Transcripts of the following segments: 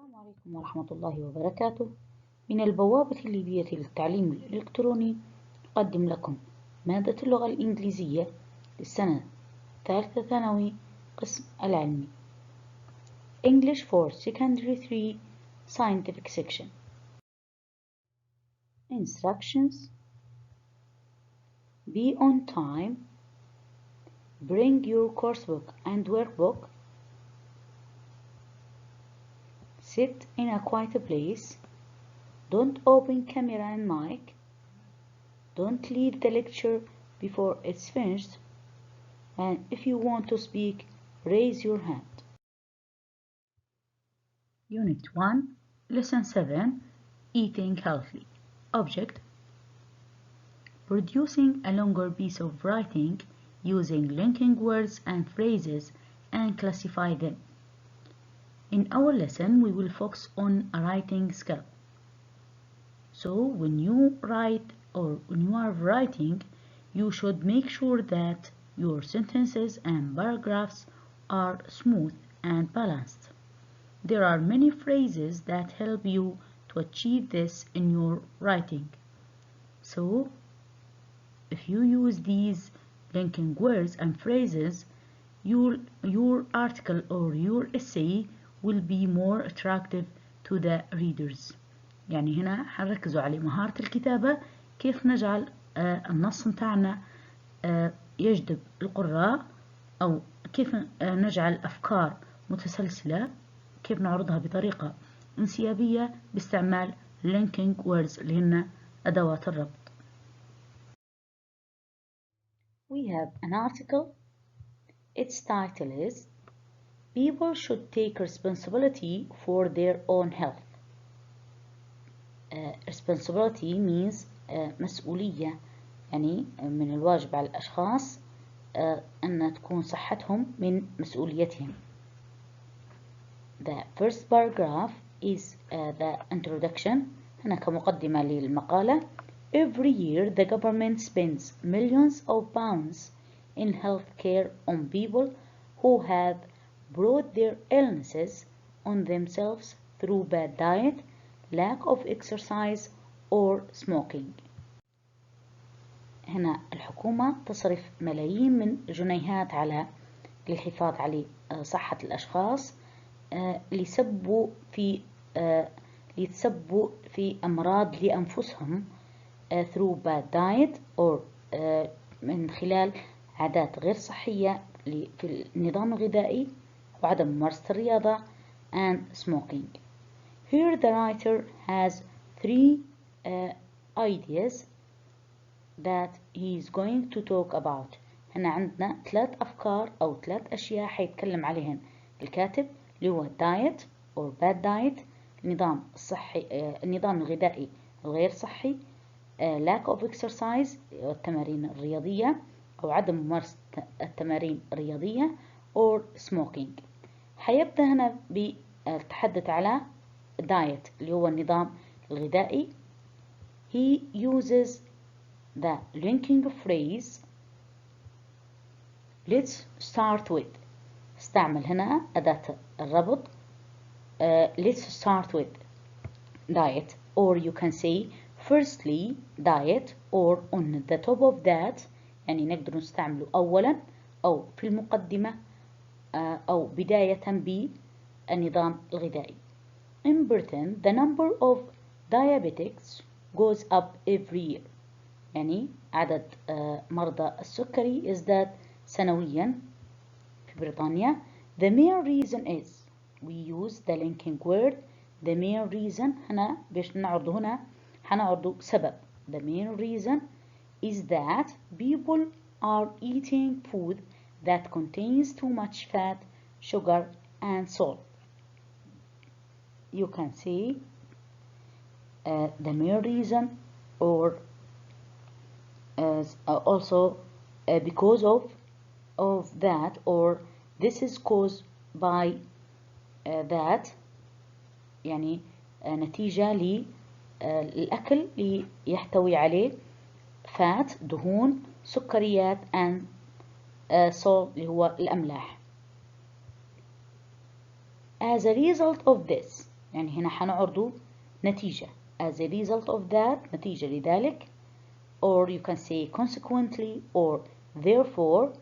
السلام عليكم ورحمة الله وبركاته. من البوابة الليبية للتعليم الإلكتروني أقدم لكم مادة اللغة الإنجليزية للسنة الثالثة ثانوي قسم العلمي English for Secondary 3 Scientific Section. Instructions: Be on time. Bring your coursebook and workbook. Sit in a quiet place. Don't open camera and mic. Don't leave the lecture before it's finished. And if you want to speak, raise your hand. Unit 1, Lesson 7, Eating Healthily. Object: producing a longer piece of writing using linking words and phrases and classify them. In our lesson, we will focus on a writing skill. So when you write or when you are writing, you should make sure that your sentences and paragraphs are smooth and balanced. There are many phrases that help you to achieve this in your writing. So if you use these linking words and phrases, your article or your essay will be more attractive to the readers. يعني هنا حنركزوا على مهارة الكتابة، كيف نجعل النص متاعنا يجذب القراء، أو كيف نجعل أفكار متسلسلة، كيف نعرضها بطريقة انسيابية باستعمال linking words اللي هن أدوات الربط. We have an article. Its title is People should take responsibility for their own health. Responsibility means مسؤولية، يعني من الواجب على الأشخاص أن تكون صحتهم من مسؤوليتهم. The first paragraph is the introduction. هنا كمقدمة للمقالة. Every year the government spends millions of pounds in health care on people who have brought their illnesses on themselves through bad diet, lack of exercise or smoking. هنا الحكومة تصرف ملايين من الجنيهات على للحفاظ على صحة الأشخاص ليتسبوا في أمراض لأنفسهم through bad diet or من خلال عادات غير صحية في النظام الغذائي وعدم ممارسة الرياضة and smoking. Here the writer has three ideas that he is going to talk about. هنا عندنا 3 أفكار أو 3 أشياء حيتكلم عليهن الكاتب، اللي هو diet or bad diet، النظام الصحي النظام الغذائي الغير صحي، lack of exercise التمارين الرياضية أو عدم ممارسة التمارين الرياضية or smoking. حيبدأ هنا بالتحدث على diet اللي هو النظام الغذائي. He uses the linking phrase let's start with. استعمل هنا أداة الربط let's start with diet, or you can say firstly diet, or on the top of that. يعني نقدر نستعمله أولا أو في المقدمة أو بداية بالنظام الغذائي. In Britain the number of diabetics goes up every year. يعني عدد مرضى السكري يزداد سنويا في بريطانيا. The main reason is, we use the linking word the main reason. هنا باش نعرضه هنا حنعرضه سبب. The main reason is that people are eating food that contains too much fat, sugar and salt. You can say the main reason, or also because of that, or this is caused by that. يعني نتيجة للأكل اللي يحتوي عليه fat دهون، سكريات and salt اللي هو الأملاح. As a result of this، يعني هنا حنعرضه نتيجة as a result of that، نتيجة لذلك، or you can say consequently or therefore.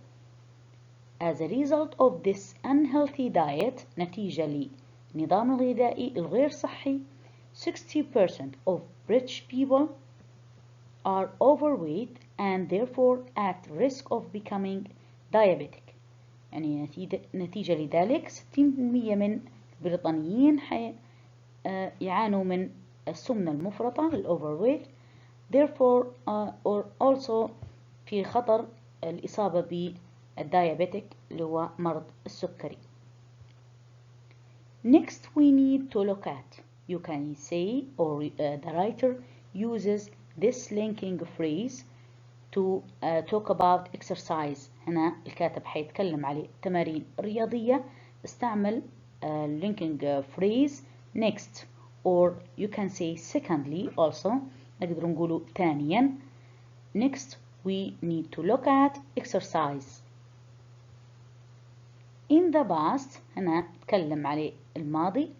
As a result of this unhealthy diet، نتيجة لنظام الغذائي الغير صحي، 60% of rich people are overweight and therefore at risk of becoming diabetic. يعني نتيجة لذلك 60% من البريطانيين يعانوا من السمنة المفرطة overweight، therefore or also في خطر الإصابة بالdiabetic اللي هو مرض السكري. Next we need to look at, you can say or the writer uses this linking phrase to talk about exercise. هنا الكاتب حيتكلم على التمارين الرياضية، استعمل linking phrase next or you can say secondly also، نقدر نقوله ثانيا. Next we need to look at exercise. In the past، هنا نتكلم على الماضي.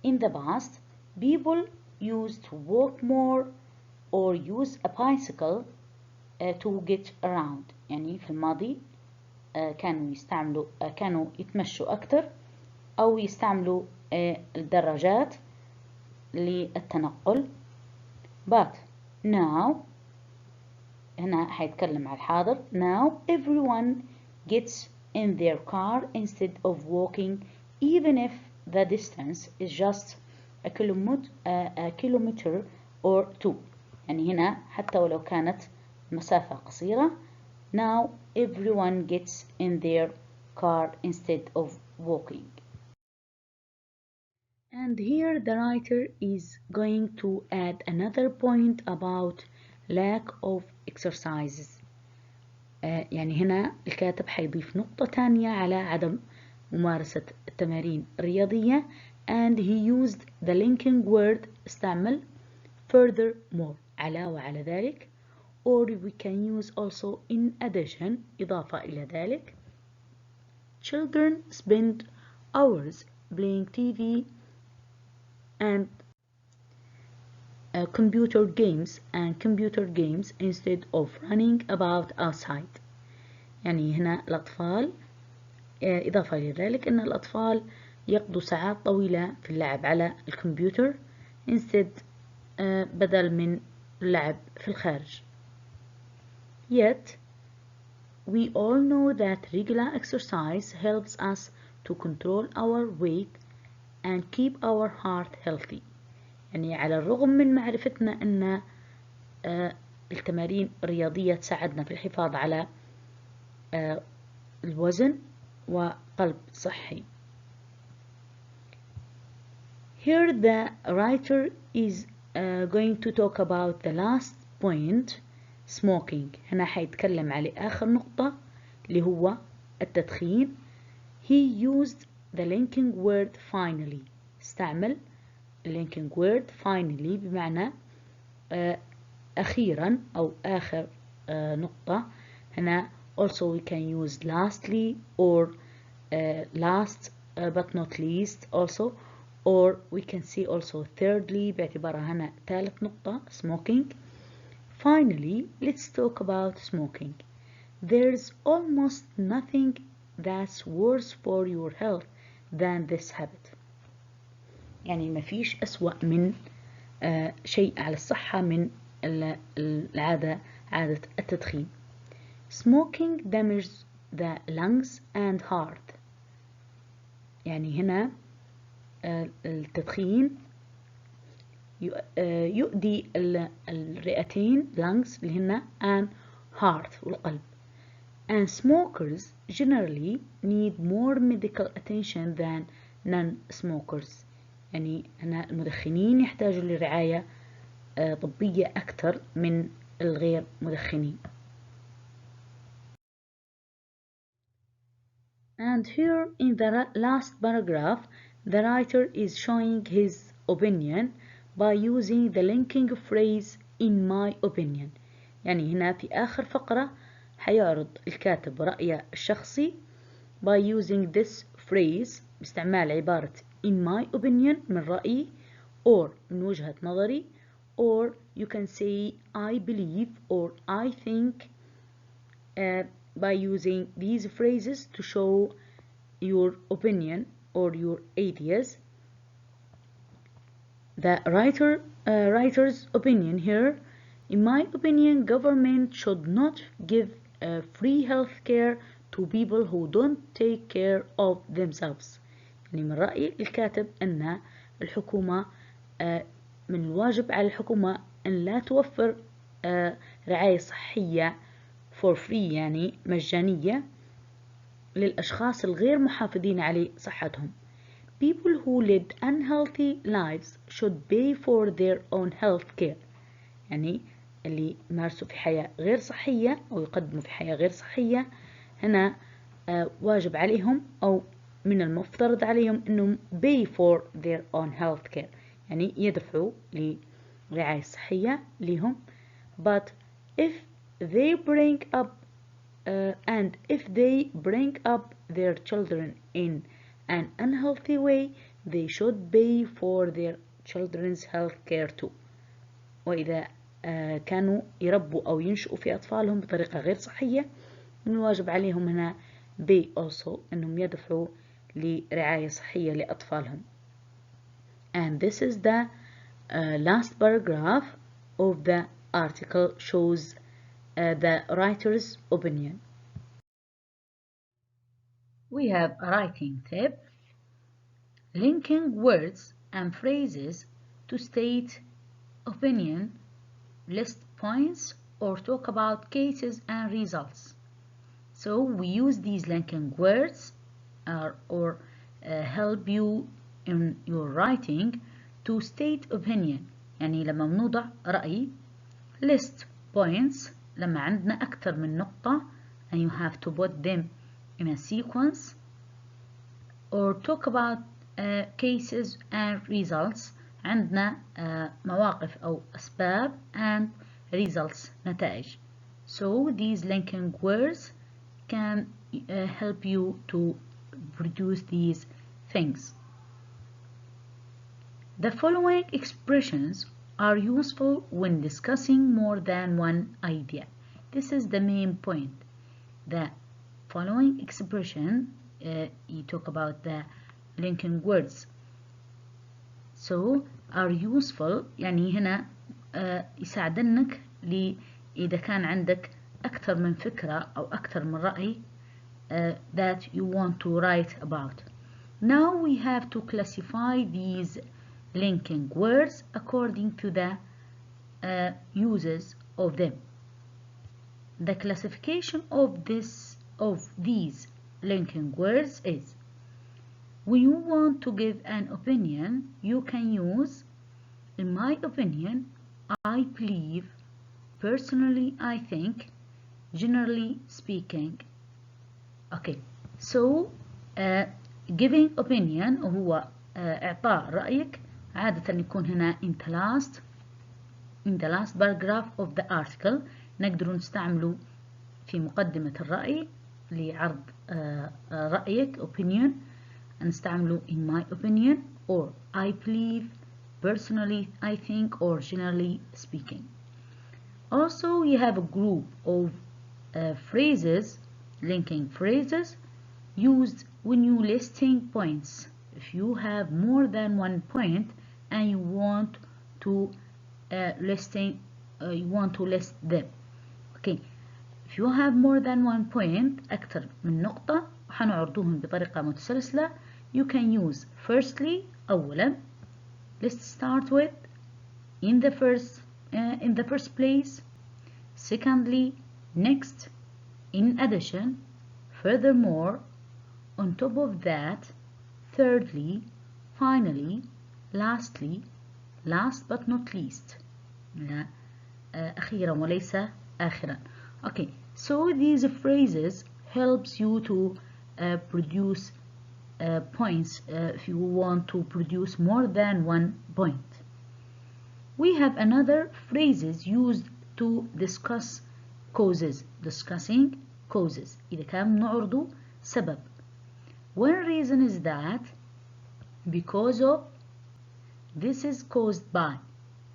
In the past people used to walk more or use a bicycle to get around. يعني في الماضي كانوا يتمشوا أكثر أو يستعملوا الدراجات للتنقل. But now، هنا حيتكلم على الحاضر. Now everyone gets in their car instead of walking, even if the distance is just a kilometer or two. يعني هنا حتى ولو كانت مسافة قصيرة. Now everyone gets in their car instead of walking. And here the writer is going to add another point about lack of exercises. يعني هنا الكاتب حيضيف نقطة تانية على عدم ممارسة التمارين الرياضية and he used the linking word، استعمل furthermore على وعلى ذلك، or we can use also in addition إضافة إلى ذلك. Children spend hours playing TV and computer games instead of running about outside. يعني هنا الأطفال إضافة لذلك أن الأطفال يقضوا ساعات طويلة في اللعب على الكمبيوتر instead بدل من اللعب في الخارج. Yet we all know that regular exercise helps us to control our weight and keep our heart healthy. يعني على الرغم من معرفتنا أن التمارين الرياضية تساعدنا في الحفاظ على الوزن وقلب صحي. Here the writer is going to talk about the last point, smoking. هنا حيتكلم على آخر نقطة اللي هو التدخين. He used the linking word finally، استعمل linking word finally بمعنى أخيرا أو آخر نقطة. هنا also we can use lastly or last but not least also, or we can see also thirdly باعتبارها هنا ثالث نقطة smoking. Finally, let's talk about smoking. There's almost nothing that's worse for your health than this habit. يعني ما فيش أسوأ من شيء على الصحة من عادة التدخين. Smoking damages the lungs and heart. يعني هنا التدخين يؤذي الرئتين lungs اللي هنا and heart والقلب. And smokers generally need more medical attention than non-smokers. يعني هنا المدخنين يحتاجوا لرعاية طبية أكثر من الغير مدخنين. And here in the last paragraph, the writer is showing his opinion by using the linking phrase in my opinion. يعني هنا في آخر فقرة حيعرض الكاتب رأيه الشخصي by using this phrase، باستعمال عبارة in my opinion من رأيي or من وجهة نظري or you can say I believe or I think by using these phrases to show your opinion or your ideas. The writer's opinion here: in my opinion, government should not give free health care to people who don't take care of themselves. يعني من رأي الكاتب أن الحكومة من الواجب على الحكومة أن لا توفر رعاية صحية for free يعني مجانية للأشخاص الغير محافظين على صحتهم. People who lead unhealthy lives should pay for their own health care. يعني اللي يمارسوا في حياة غير صحية أو يقدموا في حياة غير صحية هنا واجب عليهم أو من المفترض عليهم أنهم pay for their own health care، يعني يدفعوا لرعاية صحية لهم. But if they bring up their children in an unhealthy way, they should pay for their children's health care too. وإذا كانوا يربوا أو ينشئوا في أطفالهم بطريقة غير صحية من الواجب عليهم هنا pay also أنهم يدفعوا لرعاية صحية لأطفالهم. And this is the last paragraph of the article shows the writer's opinion. We have a writing tip: linking words and phrases to state opinion, list points, or talk about cases and results. So we use these linking words or help you in your writing to state opinion. يعني لما بنوضع رأي. list points لما عندنا أكثر من نقطة and you have to put them in a sequence. Or talk about cases and results. عندنا مواقف أو أسباب and results نتائج. So these linking words can help you to produce these things. The following expressions are useful when discussing more than one idea. This is the main point. The following expression you talk about the linking words. So are useful يعني هنا يساعدنك إذا كان عندك أكثر من فكرة أو أكثر من رأي that you want to write about. Now we have to classify these linking words according to the uses of them. The classification of these linking words is: when you want to give an opinion, you can use in my opinion, I believe, personally I think, generally speaking. Okay, so giving opinion هو إعطاء رأيك عادة يكون هنا in the last paragraph of the article. نقدر نستعمله في مقدمة الرأي لعرض رأيك opinion. نستعمله in my opinion or I believe, personally I think, or generally speaking. Also you have a group of phrases, linking phrases used when you listing points. If you have more than one point and you want to list them. Okay, if you have more than one point أكثر من نقطة وحنعرضوهم بطريقة متسلسلة, you can use firstly أولا. Let's start with in the first place. Secondly, next, in addition, furthermore, on top of that, thirdly, finally, lastly, last but not least. لا أخيرا وليس آخرا. Okay, so these phrases helps you to produce points if you want to produce more than one point. We have another phrases used to discuss causes. Discussing causes إذا كان نعرض سبب. One reason is that because of, this is caused by,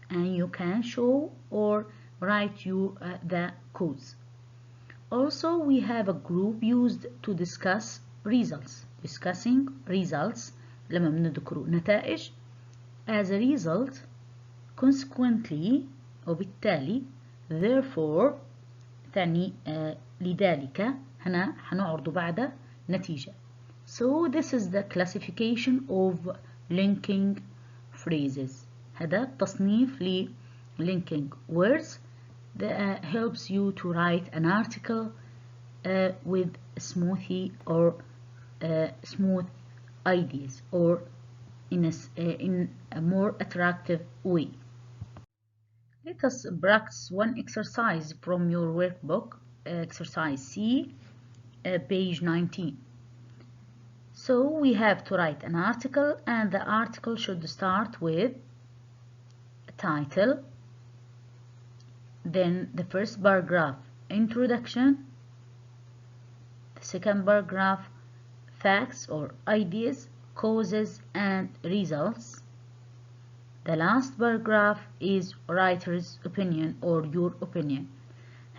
and you can show or write the cause. Also, we have a group used to discuss results. Discussing results لما بنذكر نتائج. As a result, consequently وبالتالي, therefore تعني لذلك. هنا حنعرض بعد نتيجة. So this is the classification of linking phrases. هذا تصنيف ل linking words that helps you to write an article with smooth ideas, or in a more attractive way. Let us practice one exercise from your workbook, exercise C, page 19. So we have to write an article, and the article should start with a title, then the first paragraph, introduction, the second paragraph, facts or ideas, causes and results. The last paragraph is writer's opinion or your opinion.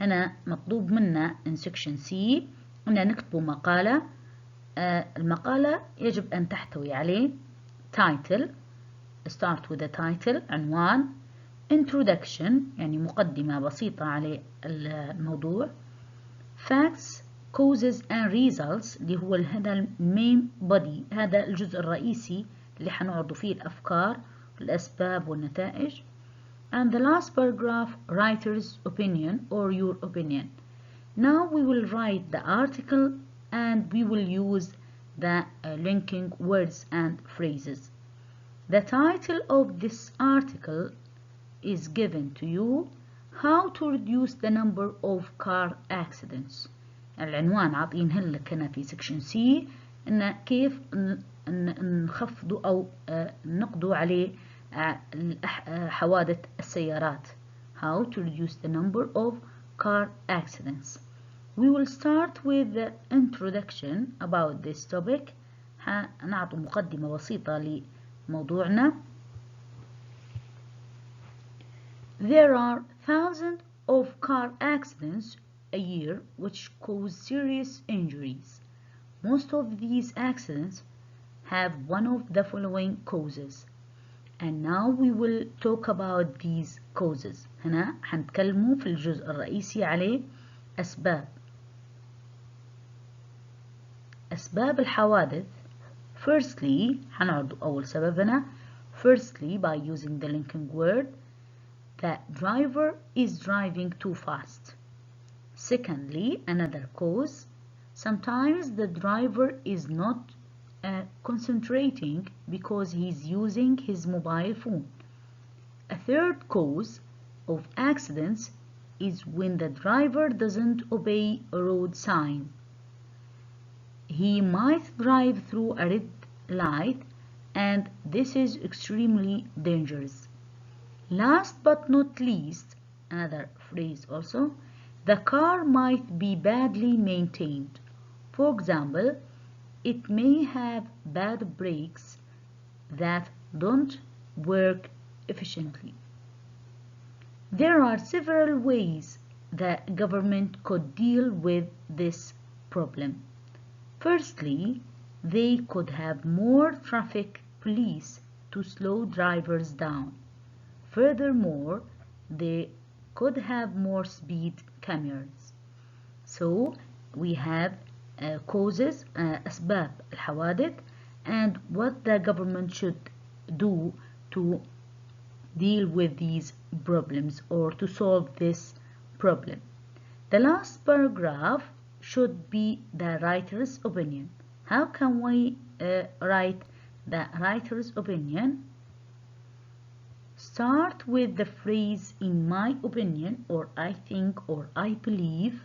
هنا مطلوب منا in section C أن نكتب مقالة. المقالة يجب أن تحتوي عليه title, start with the title, عنوان, introduction يعني مقدمة بسيطة على الموضوع, facts, causes and results اللي هو هذا main body, هذا الجزء الرئيسي اللي حنعرض فيه الأفكار والأسباب والنتائج, and the last paragraph, writer's opinion or your opinion. Now we will write the article and we will use the linking words and phrases. The title of this article is given to you, how to reduce the number of car accidents. العنوان عاطينهن لك هنا في section C إن كيف نخفضوا أو نقضوا عليه حوادث السيارات. How to reduce the number of car accidents. We will start with the introduction about this topic. هنعطي مقدمة بسيطة لموضوعنا. There are thousands of car accidents a year which cause serious injuries. Most of these accidents have one of the following causes. And now we will talk about these causes. هنا حنتكلموا في الجزء الرئيسي عليه أسباب الحوادث. Firstly, حنعرض أول سبب هنا. Firstly, by using the linking word, the driver is driving too fast. Secondly, another cause, sometimes the driver is not concentrating because he's using his mobile phone. A third cause of accidents is when the driver doesn't obey a road sign. He might drive through a red light, and this is extremely dangerous. Last but not least, another phrase also, the car might be badly maintained. For example, it may have bad brakes that don't work efficiently. There are several ways the government could deal with this problem. Firstly, they could have more traffic police to slow drivers down. Furthermore, they could have more speed cameras. So we have causes, أسباب الحوادث, and what the government should do to deal with these problems or to solve this problem. The last paragraph should be the writer's opinion. How can we write the writer's opinion? Start with the phrase in my opinion, or I think, or I believe.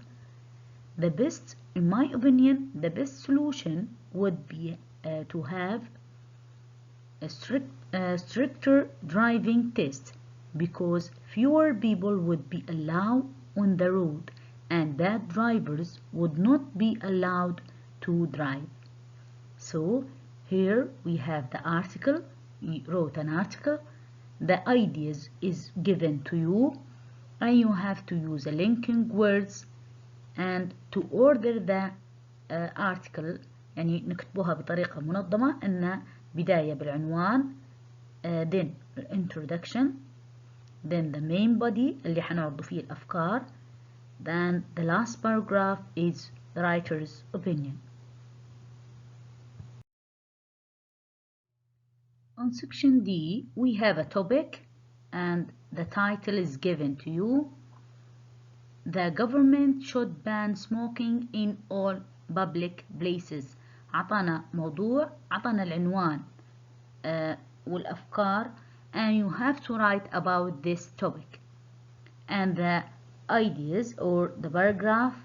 In my opinion, the best solution would be to have a stricter driving test, because fewer people would be allowed on the road and bad drivers would not be allowed to drive. So Here we have the article. You wrote an article. The ideas is given to you, and you have to use a linking words and to order the article. يعني نكتبوها بطريقة منظمة أن بداية بالعنوان, then introduction, then the main body اللي حنعرض فيه الأفكار, then the last paragraph is the writer's opinion. On section D, we have a topic and the title is given to you. The government should ban smoking in all public places. عطانا موضوع, عطانا العنوان والأفكار, and you have to write about this topic. And the ideas or the paragraph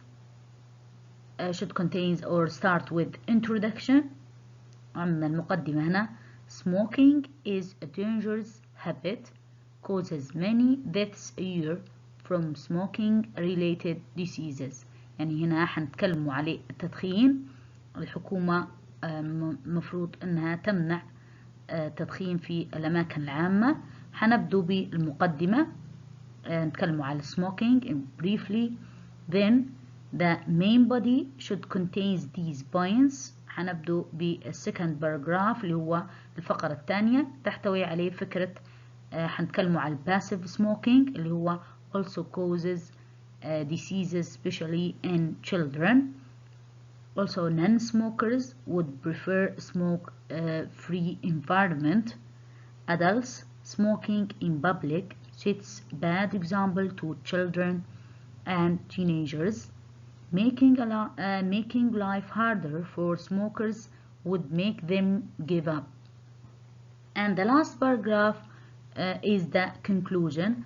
should contain or start with introduction. عندنا المقدمة هنا. Smoking is a dangerous habit, causes many deaths a year from smoking related diseases. يعني هنا حنتكلموا على التدخين. الحكومة مفروض أنها تمنع التدخين في الأماكن العامة. حنبدو بالمقدمة, نتكلموا على smoking briefly. Then the main body should contain these points. حنبدو بالسكند باراجراف اللي هو الفقرة الثانية, تحتوي عليه فكرة حنتكلموا على passive smoking اللي هو also causes diseases especially in children. Also non-smokers would prefer smoke-free environment. Adults smoking in public sets bad example to children and teenagers. Making life harder for smokers would make them give up. And the last paragraph is the conclusion.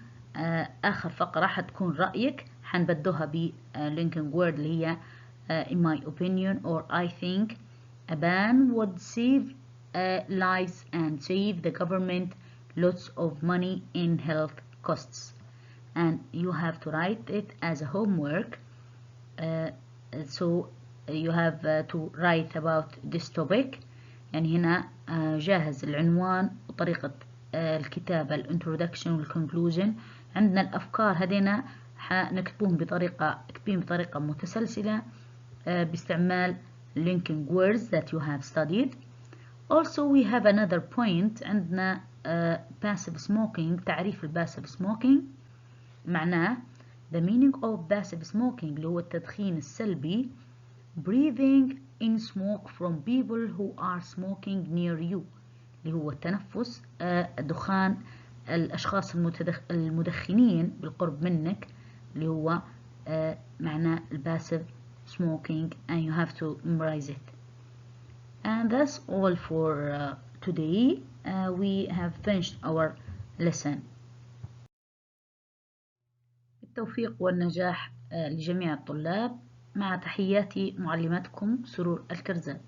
آخر فقرة حتكون رأيك, حنبدوها ب linking word اللي هي in my opinion or I think. A ban would save lives and save the government lots of money in health costs. And you have to write it as a homework. So you have to write about this topic. يعني هنا جاهز العنوان وطريقة الكتابة, الانترودكشن والكونكلوجن. عندنا الأفكار هذينا حنكتبهم بطريقة متسلسلة باستعمال linking words that you have studied. Also we have another point. عندنا passive smoking. تعريف passive smoking معناه the meaning of passive smoking اللي هو التدخين السلبي. breathing in smoke from people who are smoking near you اللي هو التنفس دخان الأشخاص المدخنين بالقرب منك, اللي هو معناه passive smoking, and you have to memorize it. And that's all for today. We have finished our lesson. التوفيق والنجاح لجميع الطلاب. مع تحياتي معلمتكم سرور الكرزان.